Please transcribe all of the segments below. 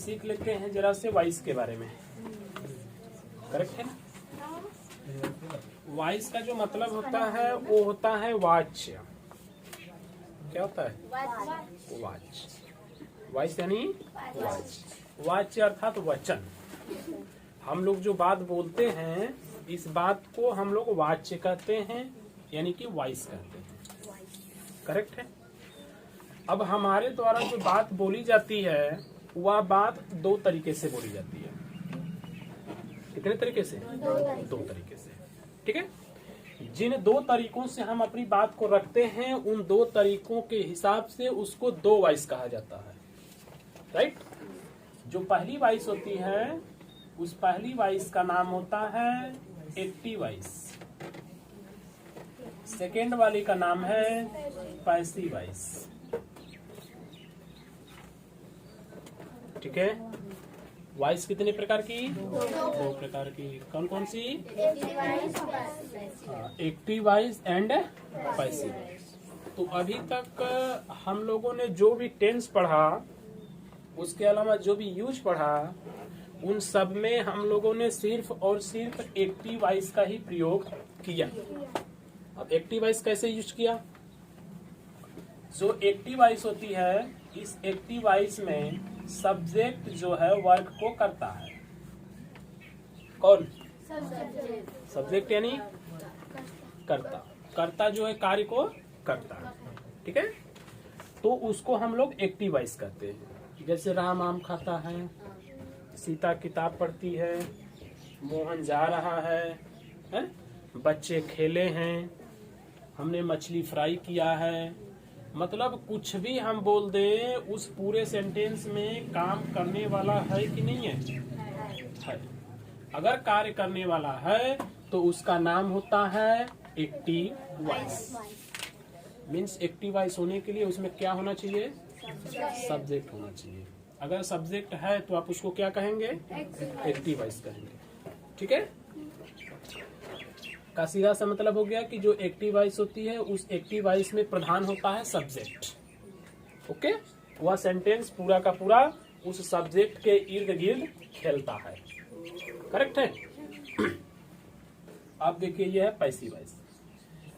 सीख लेते हैं जरा से वॉइस के बारे में। करेक्ट है ना? वॉइस का जो मतलब होता है वो होता है वाच्य। क्या होता है? वाच्य। वॉइस यानी वाच्य। वाच्य अर्थात वचन। हम लोग जो बात बोलते हैं इस बात को हम लोग वाच्य कहते हैं, यानी कि वॉइस कहते हैं। करेक्ट है? अब हमारे द्वारा जो बात बोली जाती है वह बात दो तरीके से बोली जाती है। कितने तरीके से? दो तरीके से। ठीक है? जिन दो तरीकों से हम अपनी बात को रखते हैं उन दो तरीकों के हिसाब से उसको दो वॉइस कहा जाता है। राइट? जो पहली वॉइस होती है उस पहली वॉइस का नाम होता है एक्टिव वॉइस। सेकेंड वाली का नाम है पैसिव वॉइस। ठीक है? वॉइस कितने प्रकार की? दो प्रकार की। कौन कौन सी? Active voice and passive voice. तो अभी तक हम लोगों ने जो भी टेंस पढ़ा, उसके अलावा जो भी यूज पढ़ा, उन सब में हम लोगों ने सिर्फ और सिर्फ एक्टिव वॉइस का ही प्रयोग किया। अब एक्टिव वॉइस कैसे यूज किया? जो एक्टिव वॉइस होती है, इस एक्टिव वॉइस में सब्जेक्ट जो है वर्क को करता है। कौन? सब्जेक्ट यानी कर्ता। कर्ता जो है कार्य को करता है। ठीक है? तो उसको हम लोग एक्टिव वॉइस कहते हैं। जैसे राम आम खाता है, सीता किताब पढ़ती है, मोहन जा रहा है? बच्चे खेले हैं, हमने मछली फ्राई किया है। मतलब कुछ भी हम बोल दें उस पूरे सेंटेंस में काम करने वाला है कि नहीं है? है। अगर कार्य करने वाला है तो उसका नाम होता है active voice. Means active voice होने के लिए उसमें क्या होना चाहिए? सब्जेक्ट होना चाहिए। अगर सब्जेक्ट है तो आप उसको क्या कहेंगे? एक्टिव वॉइस कहेंगे। ठीक है? का सीधा सा मतलब हो गया कि जो एक्टिव वॉइस होती है उस एक्टिव वॉइस में प्रधान होता है सब्जेक्ट। ओके? वह सेंटेंस पूरा का पूरा उस सब्जेक्ट के इर्द गिर्द खेलता है। करेक्ट है? अब देखिए यह है पैसिव वॉइस।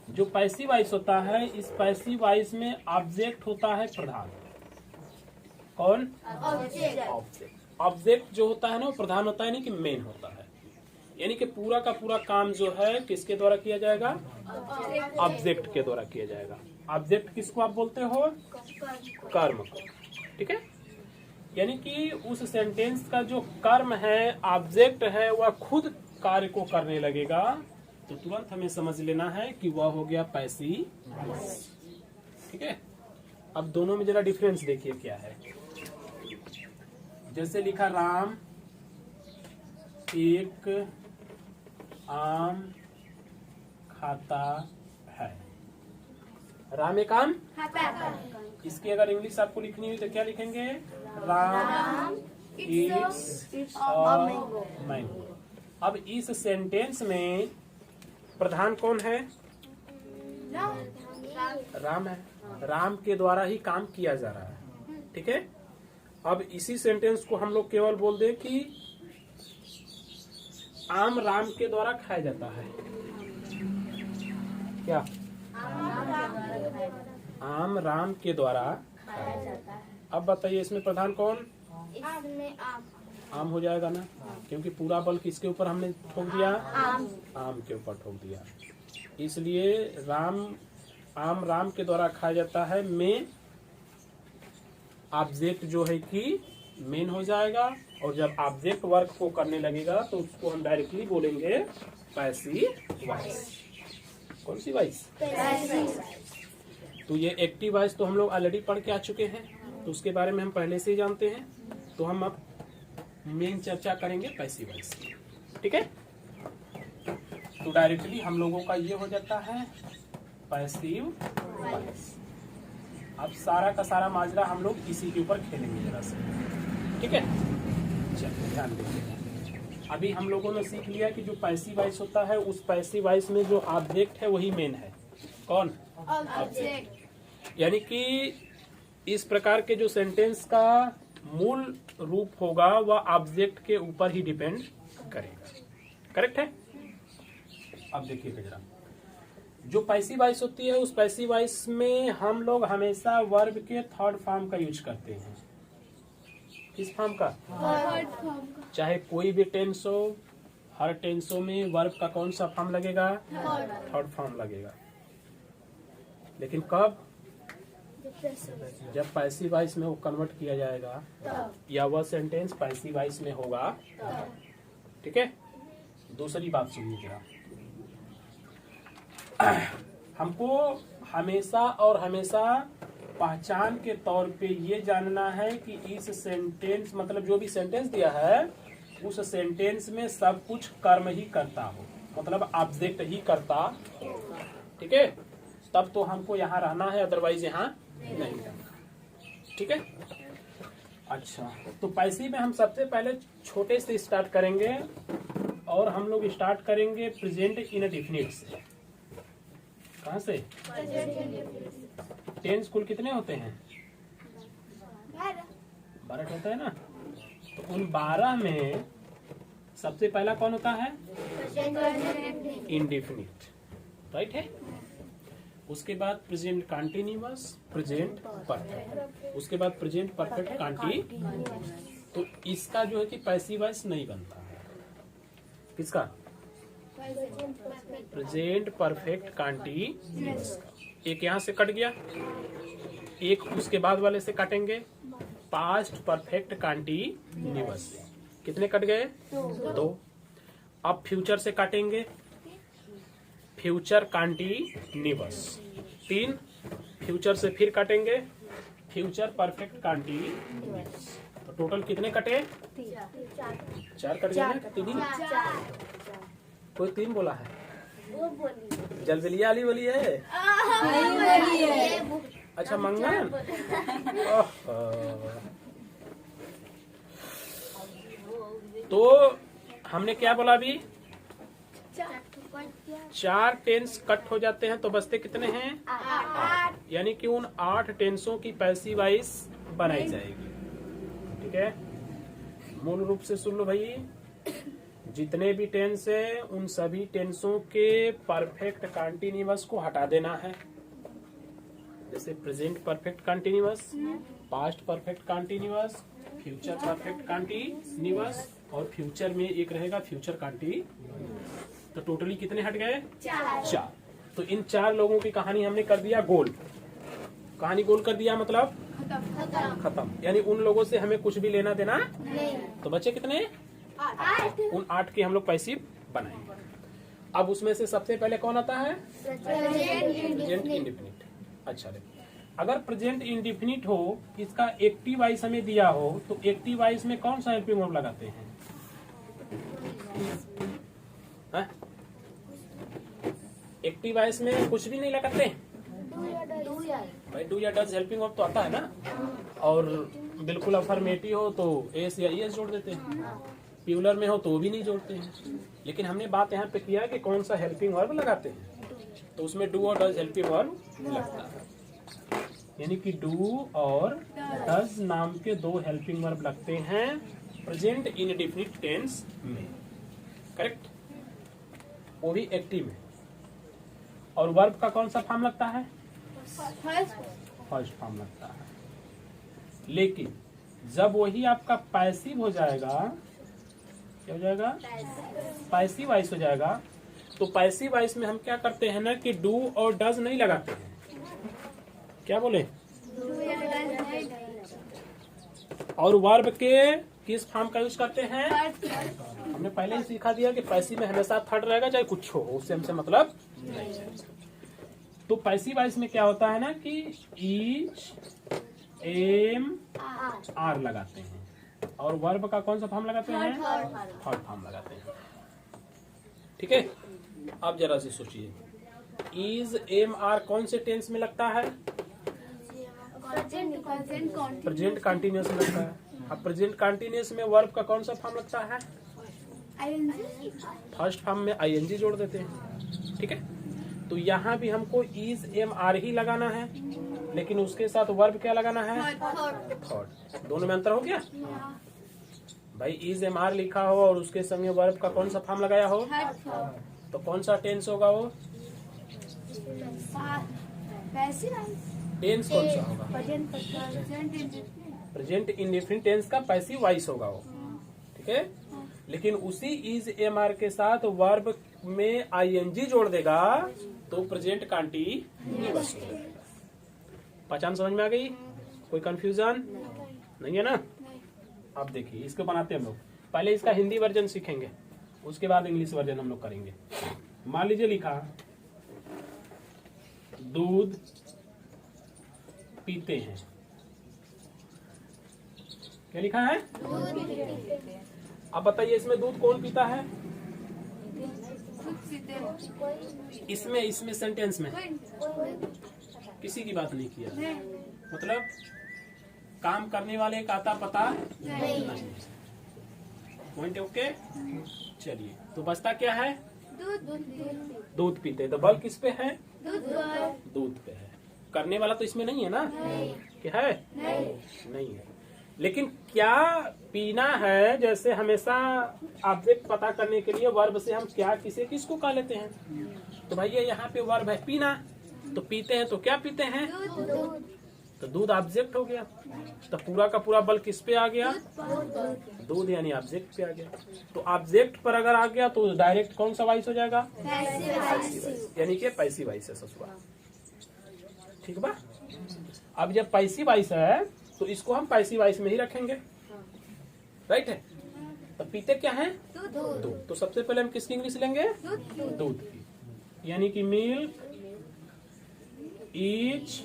जो पैसिव वॉइस होता है, इस पैसिव वॉइस में ऑब्जेक्ट होता है प्रधान। कौन? ऑब्जेक्ट। ऑब्जेक्ट जो होता है ना वो प्रधान होता है, नहीं कि मेन होता है। यानी कि पूरा का पूरा काम जो है किसके द्वारा किया जाएगा? ऑब्जेक्ट के द्वारा किया जाएगा। ऑब्जेक्ट किसको आप बोलते हो? कर्म को। ठीक है? यानी कि उस सेंटेंस का जो कर्म है, ऑब्जेक्ट है, वह खुद कार्य को करने लगेगा तो तुरंत हमें समझ लेना है कि वह हो गया पैसिव वॉइस। ठीक है? अब दोनों में जरा डिफरेंस देखिए क्या है। जैसे लिखा राम एक आम खाता है। राम एक आम खाता है। इसकी अगर इंग्लिश आपको लिखनी हुई तो क्या लिखेंगे? Ram it's a mango. अब इस सेंटेंस में प्रधान कौन है? राम है। राम के द्वारा ही काम किया जा रहा है। ठीक है? अब इसी सेंटेंस को हम लोग केवल बोल दे कि आम राम के द्वारा खाया जाता है। क्या? आम राम के द्वारा खाया जाता है। अब बताइए इसमें प्रधान कौन? आम हो जाएगा ना, क्योंकि पूरा बल किसके ऊपर हमने ठोक दिया? आम के ऊपर ठोक दिया। इसलिए आम राम के द्वारा खाया जाता है में ऑब्जेक्ट जो है कि मेन हो जाएगा, और जब ऑब्जेक्ट वर्क को करने लगेगा तो उसको हम डायरेक्टली बोलेंगे पैसिव वॉइस। कौन सी वॉइस? तो ये एक्टिव वॉइस तो हम लोग ऑलरेडी पढ़ के आ चुके हैं, तो उसके बारे में हम पहले से ही जानते हैं। तो हम अब मेन चर्चा करेंगे पैसिव वॉइस की। ठीक है? तो डायरेक्टली हम लोगों का ये हो जाता है पैसिव वॉइस। अब सारा का सारा माजरा हम लोग इसी के ऊपर खेलेंगे जरा से। ठीक है? चलिए ध्यान दीजिए। अभी हम लोगों ने सीख लिया कि जो पैसिव वॉइस होता है उस पैसिव वॉइस में जो ऑब्जेक्ट है वही मेन है। कौन? ऑब्जेक्ट। यानी कि इस प्रकार के जो सेंटेंस का मूल रूप होगा वह ऑब्जेक्ट के ऊपर ही डिपेंड करेगा। करेक्ट है। अब देखिए जरा, जो पैसिव वॉइस होती है उस पैसिव वॉइस में हम लोग हमेशा वर्ब के थर्ड फॉर्म का यूज करते हैं। किस फॉर्म का? चाहे कोई भी टेंस हो, हर टेंसों में वर्ब का कौन सा फॉर्म लगेगा? थर्ड फॉर्म लगेगा। लेकिन कब? जब पैसिव वॉइस में वो कन्वर्ट किया जाएगा या वह सेंटेंस पैसिव वॉइस में होगा। ठीक है। दूसरी बात सुनिए जरा, हमको हमेशा और हमेशा पहचान के तौर पे ये जानना है कि इस सेंटेंस, मतलब जो भी सेंटेंस दिया है उस सेंटेंस में सब कुछ कर्म ही करता हो, मतलब ऑब्जेक्ट ही करता हो। ठीक है, तब तो हमको यहाँ रहना है, अदरवाइज यहाँ नहीं रहना। ठीक है। अच्छा, तो पैसिव में हम सबसे पहले छोटे से स्टार्ट करेंगे और हम लोग स्टार्ट करेंगे प्रेजेंट इंडेफिनिट से। कहाँ से? टेंस कुल कितने होते हैं? 12 होता है ना। तो उन 12 में सबसे पहला कौन होता है? इंडेफिनिट। राइट है। उसके बाद प्रेजेंट कंटीन्यूअस, प्रेजेंट परफेक्ट, उसके बाद प्रेजेंट परफेक्ट कंटीन्यूअस। तो इसका जो है कि पैसिव वॉइस नहीं बनता है। किसका? Present perfect continuous. एक यहाँ से कट गया, एक उसके बाद वाले से काटेंगे, पास्ट परफेक्ट कंटीन्यूअस। कितने कट गए? 2। अब फ्यूचर से काटेंगे, फ्यूचर कंटीन्यूअस 3। फ्यूचर से फिर काटेंगे, फ्यूचर परफेक्ट कंटीन्यूअस। तो टोटल कितने कटे? 4 कट गए ना? 3। कोई 3 बोला है? जलबलिया वाली बोली है। अच्छा, मंगन। तो हमने क्या बोला अभी? 4 टेंस कट हो जाते हैं तो बचते कितने हैं? 8। यानी कि उन 8 टेंसों की पैसिव वॉइस बनाई जाएगी। ठीक है, मूल रूप से सुन लो भाई, जितने भी टेंस है उन सभी टेंसों के परफेक्ट कंटीन्यूअस को हटा देना है। जैसे present perfect continuous, past perfect continuous, future perfect continuous और फ्यूचर में एक रहेगा फ्यूचर कंटीन्यूअस। तो टोटली कितने हट गए? 4। तो इन 4 लोगों की कहानी हमने कर दिया गोल। कहानी गोल कर दिया मतलब खत्म। यानी उन लोगों से हमें कुछ भी लेना देना नहीं। तो बचे कितने? 8। उन 8 की हम लोग पैसिव बनाएंगे। अब उसमें से सबसे पहले कौन आता है? Present indefinite. अच्छा, देखो, अगर प्रेजेंट इंडेफिनिट हो, इसका एक्टिव वॉइस हमें दिया हो, तो एक्टिव वॉइस में कौन सा हेल्पिंग वर्ब लगाते हैं? एक्टिव वॉइस में कुछ भी नहीं लगाते भाई। डू या डज हेल्पिंग वर्ब तो आता है ना। और बिल्कुल अफर्मेटिव हो तो एस या ईएस जोड़ देते हैं, प्यूलर में हो तो भी नहीं जोड़ते हैं। लेकिन हमने बात यहाँ पे किया कि कौन सा हेल्पिंग वर्ब लगाते हैं, तो उसमें डू और डज हेल्पिंग वर्ब लगता है। यानी कि डू और डज नाम के 2 हेल्पिंग वर्ब लगते हैं प्रेजेंट इंडेफिनिट टेंस में। करेक्ट, वो भी एक्टिव में। और वर्ब का कौन सा फॉर्म लगता है? फर्स्ट फॉर्म लगता है। लेकिन जब वही आपका पैसिव हो जाएगा, क्या हो जाएगा? पैसिव वॉइस हो जाएगा। तो पैसिव वॉइस में हम क्या करते हैं ना कि डू और डज नहीं लगाते हैं। क्या बोले? और वर्ब के किस फॉर्म का यूज करते हैं? हमने पहले ही सीखा दिया कि पैसिव में हमेशा थर्ड रहेगा, चाहे कुछ हो, उससे हमसे मतलब नहीं है। तो पैसिव वॉइस में क्या होता है ना कि ईच, एम, आर लगाते हैं। और वर्ब का कौन सा फॉर्म लगाते हैं? थर्ड फॉर्म लगाते हैं। ठीक है। अब जरा से सोचिए, इज, एम, आर कौन से टेंस में लगता है? प्रेजेंट कंटीन्यूअस में लगता है। अब प्रेजेंट कंटीन्यूअस में वर्ब का कौन सा फॉर्म लगता है? फर्स्ट फॉर्म में आईएनजी जोड़ देते हैं। ठीक है। तो यहाँ भी हमको इज, एम, आर ही लगाना है। लेकिन उसके साथ वर्ब क्या लगाना है? थर्ड। दोनों में अंतर हो गया भाई। इज एम आर लिखा हो और उसके संगे वर्ब का कौन सा फॉर्म लगाया हो, तो कौन सा टेंस होगा वो? टेंस कौन सा होगा? प्रेजेंट इंडेफिनिट टेंस का पैसिव वॉइस होगा वो, ठीक है। लेकिन उसी इज एम आर के साथ वर्ब में आईएनजी जोड़ देगा तो प्रेजेंट कंटीन्यूअस हो जाएगा। पहचान समझ में आ गई? कोई कंफ्यूजन नहीं है ना? अब देखिए इसको बनाते हैं हम लोग। पहले इसका हिंदी वर्जन सीखेंगे, उसके बाद इंग्लिश वर्जन हम लोग करेंगे। मान लीजिए लिखा दूध पीते हैं। क्या लिखा है? अब बताइए इसमें दूध कौन पीता है? इसमें सेंटेंस में किसी की बात नहीं किया, मतलब काम करने वाले का आता पता नहीं। Point okay. चलिए तो बचता क्या है? दूध पीते। तो बल किस पे है? दूध पे है। करने वाला तो इसमें नहीं है ना? क्या है? नहीं है। लेकिन क्या पीना है, जैसे हमेशा ऑब्जेक्ट पता करने के लिए वर्ब से हम क्या किसे किसको कह लेते हैं? तो भैया यहाँ पे वर्ब है पीना, तो पीते हैं तो क्या पीते हैं? तो दूध ऑब्जेक्ट हो गया। तो पूरा का पूरा बल किस पे आ गया? दूध यानी ऑब्जेक्ट पे आ गया। तो ऑब्जेक्ट पर अगर आ गया तो डायरेक्ट कौन सा वॉइस हो जाएगा? यानी कि पैसिव वॉइस है ससुरा। ठीक बा। अब जब पैसिव वॉइस है तो इसको हम पैसिव वॉइस में ही रखेंगे, राइट है। तो पीते क्या है? दूध। तो सबसे पहले हम किसकी इंग्लिश लेंगे? दूध की। यानी कि milk is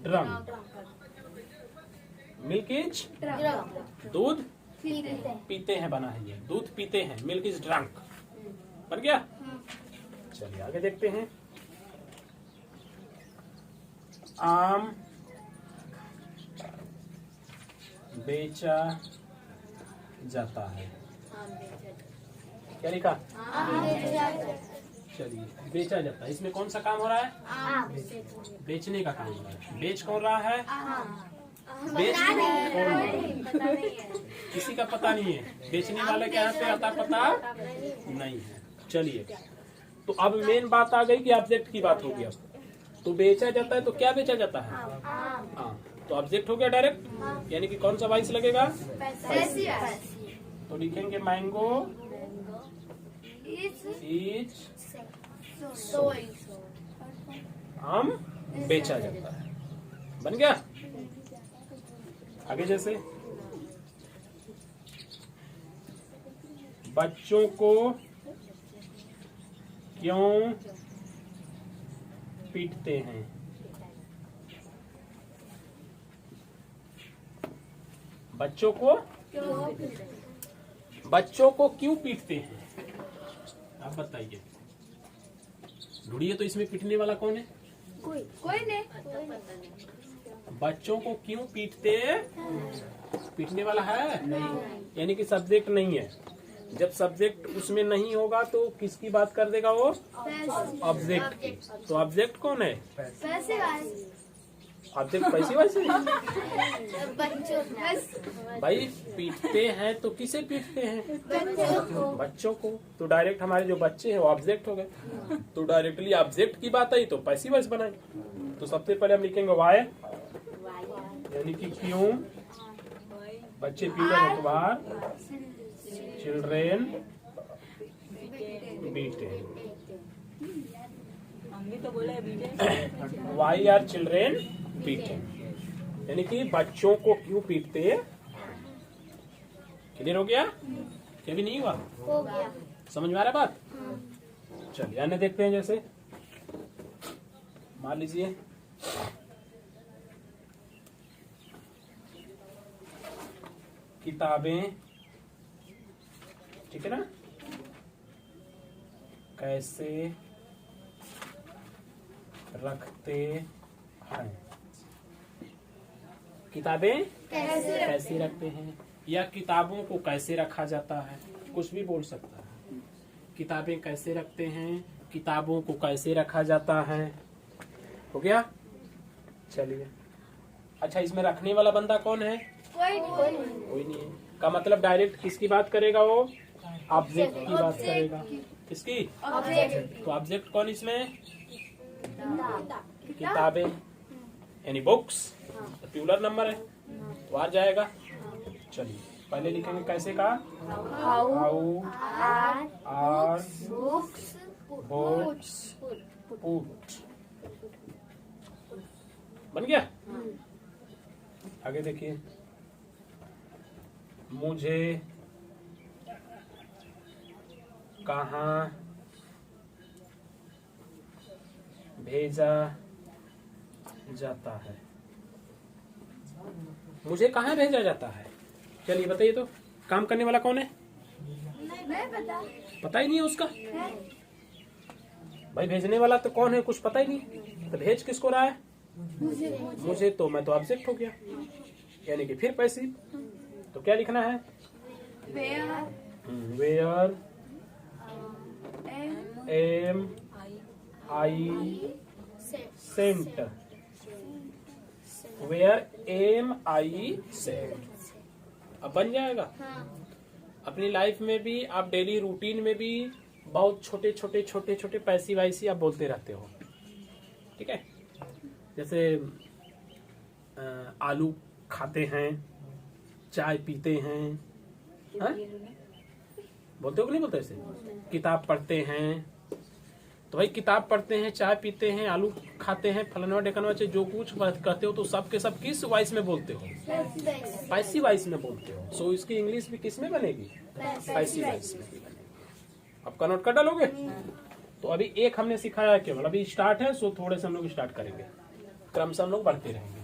drunk. Milk is दूध पीते हैं बना है ये। दूध पीते हैं, मिल्क इज ड्रंक बन गया। चलिए आगे देखते हैं। आम बेचा जाता है। क्या लिखा? चलिए बेचा जाता है। इसमें कौन सा काम हो रहा है? बेचने का काम हो रहा है। बेच कौन रहा है? बेच कौन? किसी का पता नहीं है। बेचने वाले के यहाँ पे आता पता नहीं है। चलिए तो अब मेन बात आ गई कि ऑब्जेक्ट की बात होगी। अब तो बेचा जाता है तो क्या बेचा जाता है? हाँ। तो ऑब्जेक्ट हो गया डायरेक्ट, यानी कि कौन सा वॉइस लगेगा? तो लिखेंगे मैंगो इज आम बेचा जाता है। बन गया। आगे जैसे बच्चों को क्यों पीटते हैं? बच्चों को क्यों पीटते हैं? आप बताइए। ढूंढिए तो इसमें पीटने वाला कौन है? कोई नहीं। बच्चों को क्यों पीटते? पीटने वाला है नहीं, यानी कि सब्जेक्ट नहीं है। जब सब्जेक्ट उसमें नहीं होगा तो किसकी बात कर देगा वो? ऑब्जेक्ट की। तो ऑब्जेक्ट कौन है? ऑब्जेक्ट पैसिव वॉइस है। भाई पीटते हैं तो किसे पीटते हैं? बच्चों को। तो डायरेक्ट हमारे जो बच्चे हैं वो ऑब्जेक्ट हो गए। तो डायरेक्टली ऑब्जेक्ट की बात आई तो पैसिव वॉइस बनाए। तो सबसे पहले हम लिखेंगे वाई, यानी कि क्यों बच्चे पीटे हैं। बार children beaten. Why are children पीटे, यानी कि बच्चों को क्यों पीटते हैं। क्लियर हो गया? क्या भी नहीं हुआ? हो गया। समझ में आ रहा बात? चलिए अन्य देखते हैं। जैसे मान लीजिए किताबें, ठीक है ना, कैसे रखते हैं? किताबें कैसे रखते हैं, या किताबों को कैसे रखा जाता है, कुछ भी बोल सकता है। किताबें कैसे रखते हैं, किताबों को कैसे रखा जाता है। हो गया। चलिए, अच्छा इसमें रखने वाला बंदा कौन है? कोई नहीं है। का मतलब डायरेक्ट किसकी बात करेगा वो? ऑब्जेक्ट की बात करेगा। किसकी? तो ऑब्जेक्ट कौन इसमें? किताबें यानी बुक्स, प्लूरल नंबर है तो आ जाएगा। चलिए पहले लिखेंगे कैसे का? How are books put. बन गया? आगे देखिए, मुझे कहाँ भेजा जाता है? मुझे कहाँ भेजा जाता है? चलिए बताइए तो, काम करने वाला कौन है? पता ही नहीं है उसका। भाई भेजने वाला तो कौन है, कुछ पता ही नहीं, तो भेज किसको रहा है? मुझे। तो मैं तो ऑब्जेक्ट हो गया, यानी कि फिर पैसिव। तो क्या लिखना है? Where am I sent. Where am I sent. अब बन जाएगा। अपनी लाइफ में भी, आप डेली रूटीन में भी बहुत छोटे छोटे छोटे छोटे पैसिव वाइसी आप बोलते रहते हो। ठीक है, जैसे आलू खाते हैं, चाय पीते हैं, हा? बोलते हो कि नहीं बोलते ऐसे? किताब पढ़ते हैं, तो भाई किताब पढ़ते हैं, चाय पीते हैं, आलू खाते हैं, फलाना ढेकनवा से जो कुछ कहते हो तो सब के सब किस वॉइस में बोलते हो? पैसिव वॉइस में बोलते हो। सो इसकी इंग्लिश भी किस में बनेगी? पैसिव वॉइस में बनेगी। अब का नोट कर डालोगे? तो अभी एक हमने सिखाया केवल, अभी स्टार्ट है, सो थोड़े से हम लोग स्टार्ट करेंगे, क्रम से हम लोग बढ़ते रहेंगे।